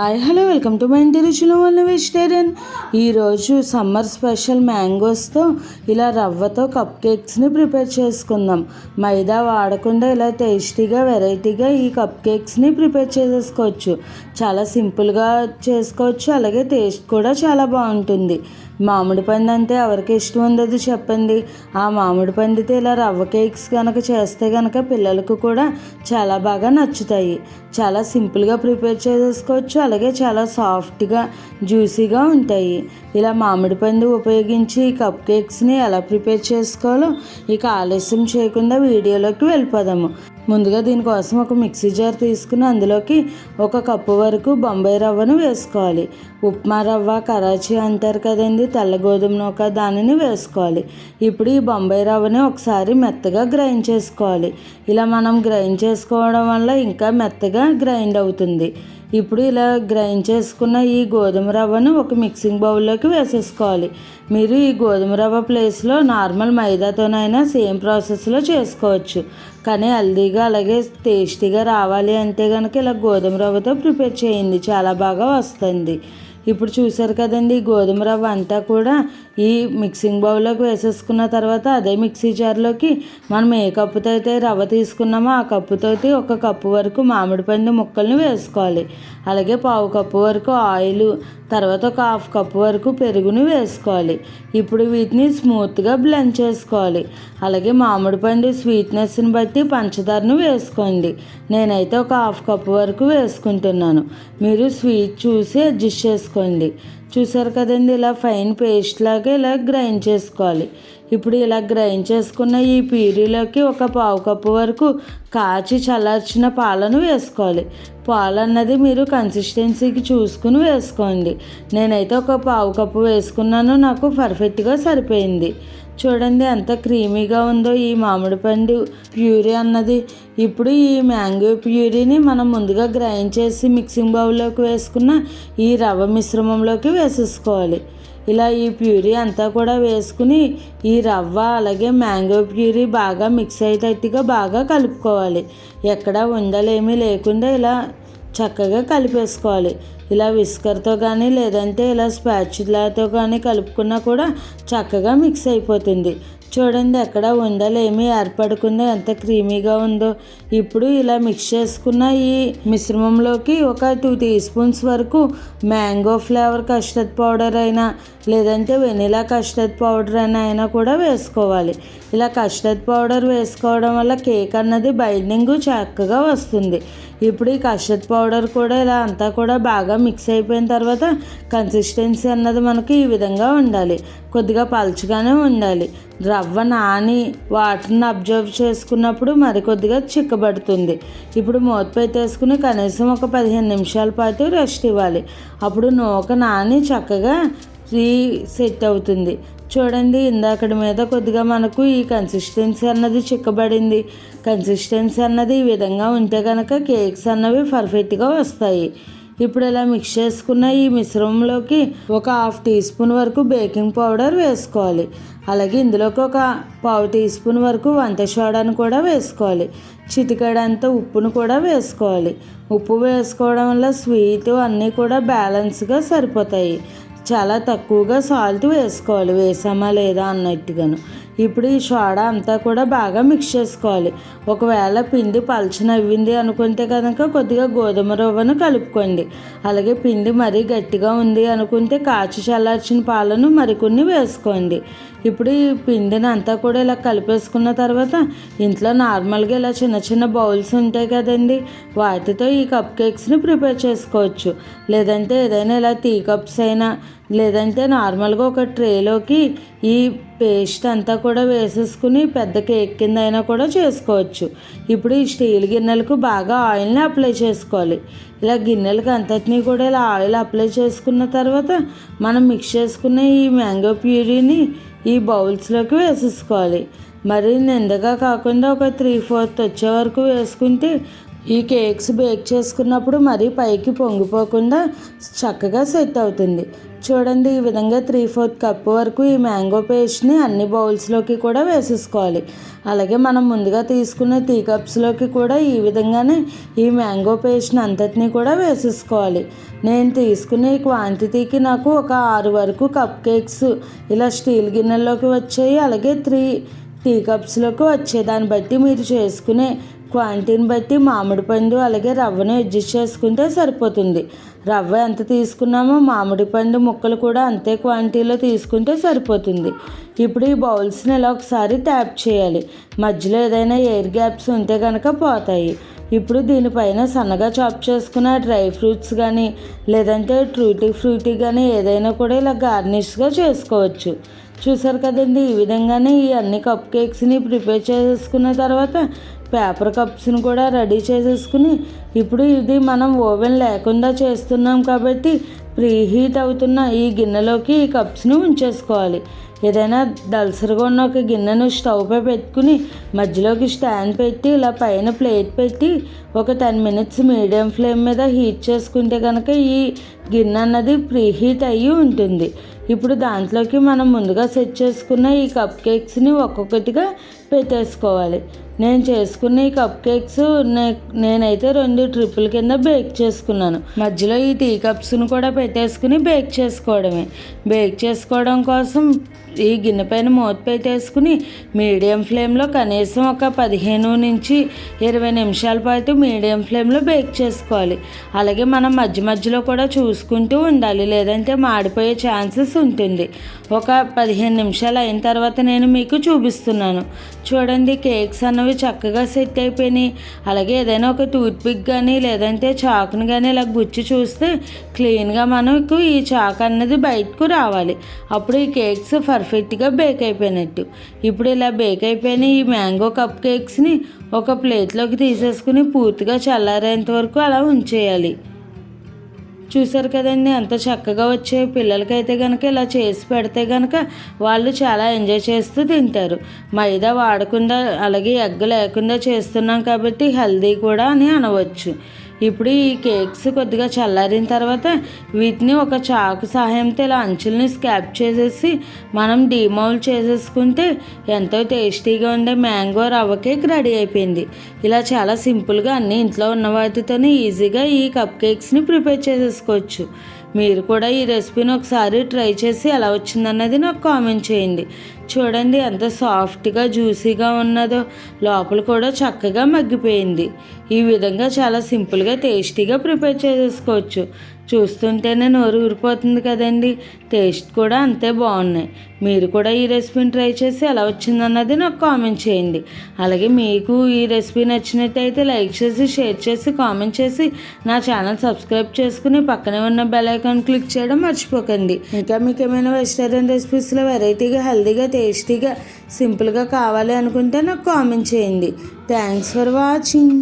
Hi hello welcome to my ఇంటి రుచులు only vegetarian. ఈరోజు సమ్మర్ స్పెషల్ మ్యాంగోస్తో ఇలా రవ్వతో కప్ కేక్స్ని ప్రిపేర్ చేసుకుందాం. మైదా వాడకుండా ఇలా టేస్టీగా వెరైటీగా ఈ కప్ కేక్స్ని ప్రిపేర్ చేసేసుకోవచ్చు. చాలా సింపుల్గా చేసుకోవచ్చు, అలాగే టేస్ట్ కూడా చాలా బాగుంటుంది. మామిడి పండు అంటే ఎవరికి ఇష్టం ఉండదు చెప్పండి. ఆ మామిడి పండుతో ఇలా రవ్వ కేక్స్ కనుక చేస్తే కనుక పిల్లలకు కూడా చాలా బాగా నచ్చుతాయి. చాలా సింపుల్గా ప్రిపేర్ చేసేసుకోవచ్చు, అలాగే చాలా సాఫ్ట్గా జ్యూసీగా ఉంటాయి. ఇలా మామిడి పండు ఉపయోగించి కప్ కేక్స్ని ఎలా ప్రిపేర్ చేసుకోవాలో ఇక ఆలస్యం చేయకుండా వీడియోలోకి వెళ్ళిపోదాము. ముందుగా దీనికోసం ఒక మిక్సీ జార్ తీసుకుని అందులోకి 1 కప్పు వరకు బొంబాయి రవ్వను వేసుకోవాలి. ఉప్మా రవ్వ, కరాచీ అంటారు కదండి, తెల్ల గోధుమ నూక, దానిని వేసుకోవాలి. ఇప్పుడు ఈ బొంబాయి రవ్వని ఒకసారి మెత్తగా గ్రైండ్ చేసుకోవాలి. ఇలా మనం గ్రైండ్ చేసుకోవడం వల్ల ఇంకా మెత్తగా గ్రైండ్ అవుతుంది. ఇప్పుడు ఇలా గ్రైండ్ చేసుకున్న ఈ గోధుమ రవ్వను ఒక మిక్సింగ్ బౌల్లోకి వేసేసుకోవాలి. మీరు ఈ గోధుమ రవ్వ ప్లేస్లో నార్మల్ మైదాతోనైనా సేమ్ ప్రాసెస్లో చేసుకోవచ్చు. కానీ హెల్దీగా అలాగే టేస్టీగా రావాలి అంటే కనుక ఇలా గోధుమ రవ్వతో ప్రిపేర్ చేయండి, చాలా బాగా వస్తుంది. ఇప్పుడు చూసారు కదండి, గోధుమ రవ్వ అంతా కూడా ఈ మిక్సింగ్ బౌల్లోకి వేసేసుకున్న తర్వాత అదే మిక్సీ జార్లోకి మనం ఏ కప్పుతో అయితే రవ్వ తీసుకున్నామో ఆ కప్పుతో 1 కప్పు వరకు మామిడి పండు ముక్కల్ని వేసుకోవాలి. అలాగే 1/2 కప్పు వరకు ఆయిల్, తర్వాత 1/2 కప్పు వరకు పెరుగుని వేసుకోవాలి. ఇప్పుడు వీటిని స్మూత్గా బ్లెండ్ చేసుకోవాలి. అలాగే మామిడి పండు స్వీట్నెస్ని బట్టి పంచదారను వేసుకోండి. నేనైతే 1/2 కప్పు వరకు వేసుకుంటున్నాను. మీరు స్వీట్ చూసి అడ్జస్ట్ చేసుకోండి. చూసారు కదండి, ఇలా ఫైన్ పేస్ట్ లాగా ఇలా గ్రైండ్ చేసుకోవాలి. ఇప్పుడు ఇలా గ్రైండ్ చేసుకున్న ఈ ప్యూరీలోకి 1/4 కప్పు వరకు కాచి చల్లార్చిన పాలను వేసుకోవాలి. పాలు అన్నది మీరు కన్సిస్టెన్సీకి చూసుకుని వేసుకోండి. నేనైతే 1/4 కప్పు వేసుకున్నాను, నాకు పర్ఫెక్ట్గా సరిపోయింది. చూడండి ఎంత క్రీమీగా ఉందో ఈ మామిడి పండు ప్యూరీ అన్నది. ఇప్పుడు ఈ మ్యాంగో ప్యూరీని మనం ముందుగా గ్రైండ్ చేసి మిక్సింగ్ బౌల్లోకి వేసుకున్న ఈ రవ్వ మిశ్రమంలోకి వేసేసుకోవాలి. ఇలా ఈ ప్యూరీ అంతా కూడా వేసుకుని ఈ రవ్వ అలాగే మ్యాంగో ప్యూరీ బాగా మిక్స్ అయ్యేటట్టుగా బాగా కలుపుకోవాలి. ఎక్కడ ఉండలేమీ లేకుండా ఇలా చక్కగా కలిపేసుకోవాలి. ఇలా విస్కర్తో కానీ లేదంటే ఇలా స్పాచులాతో కానీ కలుపుకున్నా కూడా చక్కగా మిక్స్ అయిపోతుంది. చూడండి ఎక్కడ ఉండలేమీ ఏర్పడకుండా ఎంత క్రీమీగా ఉందో. ఇప్పుడు ఇలా మిక్స్ చేసుకున్న ఈ మిశ్రమంలోకి ఒక 2 టీ స్పూన్స్ వరకు మ్యాంగో ఫ్లేవర్ కస్టర్డ్ పౌడర్ అయినా లేదంటే వెనిలా కస్టర్డ్ పౌడర్ అయినా కూడా వేసుకోవాలి. ఇలా కస్టర్డ్ పౌడర్ వేసుకోవడం వల్ల కేక్ అన్నది బైండింగ్ చక్కగా వస్తుంది. ఇప్పుడు ఈ కస్టర్డ్ పౌడర్ కూడా ఇలా అంతా కూడా బాగా మిక్స్ అయిపోయిన తర్వాత కన్సిస్టెన్సీ అన్నది మనకి ఈ విధంగా ఉండాలి. కొద్దిగా పలుచగానే ఉండాలి. రవ్వ నాని వాటర్ని అబ్జర్వ్ చేసుకున్నప్పుడు మరికొద్దిగా చిక్కబడుతుంది. ఇప్పుడు మూత పెట్టేసుకుని కనీసం ఒక 15 నిమిషాల పాటు రెస్ట్ ఇవ్వాలి. అప్పుడు నూక నాని చక్కగా సెట్ అవుతుంది. చూడండి ఇందాకటి మీద కొద్దిగా మనకు ఈ కన్సిస్టెన్సీ అన్నది చిక్కబడింది. కన్సిస్టెన్సీ అన్నది ఈ విధంగా ఉంటే కనుక కేక్స్ అన్నవి పర్ఫెక్ట్గా వస్తాయి. ఇప్పుడు ఇలా మిక్స్ చేసుకున్న ఈ మిశ్రమంలోకి ఒక 1/2 టీ స్పూన్ వరకు బేకింగ్ పౌడర్ వేసుకోవాలి. అలాగే ఇందులోకి ఒక 1/2 టీ స్పూన్ వరకు వంట సోడాను కూడా వేసుకోవాలి. చిటికెడంత ఉప్పును కూడా వేసుకోవాలి. ఉప్పు వేసుకోవడం వల్ల స్వీట్ అన్నీ కూడా బ్యాలెన్స్గా సరిపోతాయి. చాలా తక్కువగా సాల్ట్ వేసుకోవాలి, వేసామా లేదా అన్నట్టుగాను. ఇప్పుడు ఈ సోడా అంతా కూడా బాగా మిక్స్ చేసుకోవాలి. ఒకవేళ పిండి పలచనవ్వింది అనుకుంటే కనుక కొద్దిగా గోధుమ రవ్వను కలుపుకోండి. అలాగే పిండి మరీ గట్టిగా ఉంది అనుకుంటే కాచి చల్లార్చిన పాలను మరికొన్ని వేసుకోండి. ఇప్పుడు ఈ పిండిని అంతా కూడా ఇలా కలిపేసుకున్న తర్వాత ఇంట్లో నార్మల్గా ఇలా చిన్న చిన్న బౌల్స్ ఉంటాయి కదండి, వాటితో ఈ కప్ కేక్స్ని ప్రిపేర్ చేసుకోవచ్చు. లేదంటే ఏదైనా ఇలా టీ కప్స్ అయినా లేదంటే నార్మల్గా ఒక ట్రేలోకి ఈ పేస్ట్ అంతా కూడా వేసేసుకుని పెద్ద కేక్ కింద అయినా కూడా చేసుకోవచ్చు. ఇప్పుడు ఈ స్టీల్ గిన్నెలకు బాగా ఆయిల్ని అప్లై చేసుకోవాలి. ఇలా గిన్నెలకు అంతటినీ కూడా ఇలా ఆయిల్ అప్లై చేసుకున్న తర్వాత మనం మిక్స్ చేసుకున్న ఈ మ్యాంగో ప్యూరీని ఈ బౌల్స్లోకి వేసేసుకోవాలి. మరి నిండుగా కాకుండా ఒక 3/4 వచ్చే వరకు వేసుకుంటే ఈ కేక్స్ బేక్ చేసుకున్నప్పుడు మరీ పైకి పొంగిపోకుండా చక్కగా సెట్ అవుతుంది. చూడండి, ఈ విధంగా 3/4 కప్పు వరకు ఈ మ్యాంగో పేస్ట్ని అన్ని బౌల్స్లోకి కూడా వేసేసుకోవాలి. అలాగే మనం ముందుగా తీసుకున్న టీ కప్స్లోకి కూడా ఈ విధంగానే ఈ మ్యాంగో పేస్ట్ని అంతటినీ కూడా వేసేసుకోవాలి. నేను తీసుకునే క్వాంటిటీకి నాకు ఒక 6 వరకు కప్ కేక్స్ ఇలా స్టీల్ గిన్నెల్లోకి వచ్చాయి. అలాగే 3 టీ కప్స్లోకి వచ్చాయి. దాన్ని బట్టి మీరు చేసుకునే క్వాంటిటీని బట్టి మామిడి పండు అలాగే రవ్వను అడ్జస్ట్ చేసుకుంటే సరిపోతుంది. రవ్వ ఎంత తీసుకున్నామో మామిడి పండు ముక్కలు కూడా అంతే క్వాంటిటీలో తీసుకుంటే సరిపోతుంది. ఇప్పుడు ఈ బౌల్స్ని ఇలా ఒకసారి ట్యాప్ చేయాలి. మధ్యలో ఏదైనా ఎయిర్ గ్యాప్స్ ఉంటే కనుక పోతాయి. ఇప్పుడు దీనిపైన సన్నగా చాప్ చేసుకున్న డ్రై ఫ్రూట్స్ కానీ లేదంటే ట్రూటీ ఫ్రూటీ కానీ ఏదైనా కూడా ఇలా గార్నిష్గా చేసుకోవచ్చు. చూసారు కదండి, ఈ విధంగానే ఈ అన్ని కప్ కేక్స్ని ప్రిపేర్ చేసుకున్న తర్వాత పేపర్ కప్స్ని కూడా రెడీ చేసేసుకుని ఇప్పుడు ఇది మనం ఓవెన్ లేకుండా చేస్తున్నాం కాబట్టి ప్రీహీట్ అవుతున్న ఈ గిన్నెలోకి ఈ కప్స్ని ఉంచేసుకోవాలి. ఏదైనా దలసరిగా ఉన్న ఒక గిన్నెను స్టవ్పై పెట్టుకుని మధ్యలోకి స్టాండ్ పెట్టి ఇలా పైన ప్లేట్ పెట్టి ఒక 10 మినిట్స్ మీడియం ఫ్లేమ్ మీద హీట్ చేసుకుంటే కనుక ఈ గిన్నె అన్నది ప్రీహీట్ అయ్యి ఉంటుంది. ఇప్పుడు దాంట్లోకి మనం ముందుగా సెట్ చేసుకున్న ఈ కప్ కేక్స్ని ఒక్కొక్కటిగా పెట్టేసుకోవాలి. నేను చేసుకున్న ఈ కప్ కేక్స్ నేనైతే 2 ట్రిప్పుల కింద బేక్ చేసుకున్నాను. మధ్యలో ఈ టీ కప్స్ను కూడా పెట్టేసుకుని బేక్ చేసుకోవడమే. బేక్ చేసుకోవడం కోసం ఈ గిన్నె పైన మూత పెట్టేసుకుని మీడియం ఫ్లేమ్లో కనీసం ఒక 15 నుంచి 20 నిమిషాల పాటు మీడియం ఫ్లేమ్లో బేక్ చేసుకోవాలి. అలాగే మనం మధ్య మధ్యలో కూడా చూసుకుంటూ ఉండాలి, లేదంటే మాడిపోయే ఛాన్సెస్ ఉంటుంది. ఒక 15 నిమిషాలు అయిన తర్వాత నేను మీకు చూపిస్తున్నాను. చూడండి, కేక్స్ అన్నవి చక్కగా సెట్ అయిపోయినాయి. అలాగే ఏదైనా ఒక టూత్పిక్ కానీ లేదంటే చాకుని కానీ ఇలా గుచ్చి చూస్తే క్లీన్గా మనకు ఈ చాకు అన్నది బయటకు రావాలి. అప్పుడు ఈ కేక్స్ పర్ఫెక్ట్గా బేక్ అయిపోయినట్టు. ఇప్పుడు ఇలా బేక్ అయిపోయిన ఈ మ్యాంగో కప్ కేక్స్ని ఒక ప్లేట్లోకి తీసేసుకుని పూర్తిగా చల్లారేంత వరకు అలా ఉంచేయాలి. చూసారు కదండి, ఎంత చక్కగా వచ్చే పిల్లలకైతే కనుక ఇలా చేసి పెడితే కనుక వాళ్ళు చాలా ఎంజాయ్ చేస్తూ తింటారు. మైదా వాడకుండా అలాగే ఎగ్ లేకుండా చేస్తున్నాం కాబట్టి హెల్దీ కూడా అని అనవచ్చు. ఇప్పుడు ఈ కేక్స్ కొద్దిగా చల్లారిన తర్వాత వీటిని ఒక చాకు సహాయంతో ఇలా అంచుల్ని స్కాప్ చేసేసి మనం డీమౌల్డ్ చేసేసుకుంటే ఎంతో టేస్టీగా ఉండే మ్యాంగో రవ్వ కేక్ రెడీ అయిపోయింది. ఇలా చాలా సింపుల్గా అన్ని ఇంట్లో ఉన్న వాటితోనే ఈజీగా ఈ కప్ కేక్స్ని ప్రిపేర్ చేసేసుకోవచ్చు. మీరు కూడా ఈ రెసిపీని ఒకసారి ట్రై చేసి ఎలా వచ్చిందన్నది నాకు కామెంట్ చేయండి. చూడండి, ఎంత సాఫ్ట్గా జ్యూసీగా ఉన్నదో, లోపల కూడా చక్కగా మగ్గిపోయింది. ఈ విధంగా చాలా సింపుల్గా టేస్టీగా ప్రిపేర్ చేసేసుకోవచ్చు. చూస్తుంటేనే నోరు ఊరిపోతుంది కదండి. టేస్ట్ కూడా అంతే బాగున్నాయి. మీరు కూడా ఈ రెసిపీని ట్రై చేసి ఎలా వచ్చిందన్నది నాకు కామెంట్ చేయండి. అలాగే మీకు ఈ రెసిపీ నచ్చినట్టయితే లైక్ చేసి షేర్ చేసి కామెంట్ చేసి నా ఛానల్ సబ్స్క్రైబ్ చేసుకుని పక్కనే ఉన్న బెల్ ఐకాన్ క్లిక్ చేయడం మర్చిపోకండి. ఇంకా మీకు ఏమైనా వెజిటేరియన్ రెసిపీస్లో వెరైటీగా హెల్తీగా టేస్టీగా సింపుల్గా కావాలి అనుకుంటే నాకు కామెంట్ చేయండి. Thanks for watching.